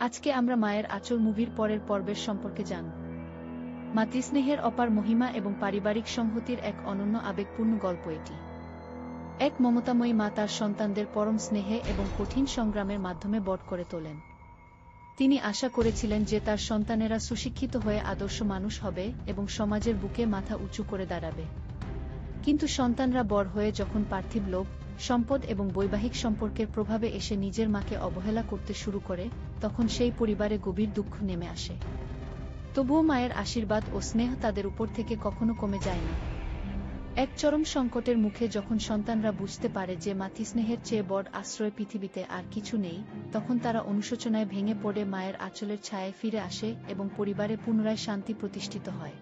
আজকে আমরা মায়ের আঁচল মুভির পরের পর্বের সম্পর্কে জানব। মাতৃস্নেহের অপার মহিমা এবং পারিবারিক সংহতির এক অনন্য আবেগপূর্ণ গল্প এটি। এক মমতাময়ী মা তার সন্তানদের পরম স্নেহে এবং কঠিন সংগ্রামের মাধ্যমে বড় করে তোলেন। তিনি আশা করেছিলেন যে তার সন্তানেরা সুশিক্ষিত হয়ে আদর্শ মানুষ হবে এবং সমাজের বুকে মাথা উঁচু করে দাঁড়াবে। কিন্তু সন্তানরা বড় হয়ে যখন পার্থিব লোভ, সম্পদ এবং বৈবাহিক সম্পর্কের প্রভাবে এসে নিজের মাকে অবহেলা করতে শুরু করে, তখন সেই পরিবারে গভীর দুঃখ নেমে আসে। তবুও মায়ের আশীর্বাদ ও স্নেহ তাদের উপর থেকে কখনো কমে যায় না। এক চরম সংকটের মুখে যখন সন্তানরা বুঝতে পারে যে মাতৃস্নেহের চেয়ে বড় আশ্রয় পৃথিবীতে আর কিছু নেই, তখন তারা অনুশোচনায় ভেঙে পড়ে মায়ের আঁচলের ছায়ায় ফিরে আসে এবং পরিবারে পুনরায় শান্তি প্রতিষ্ঠিত হয়।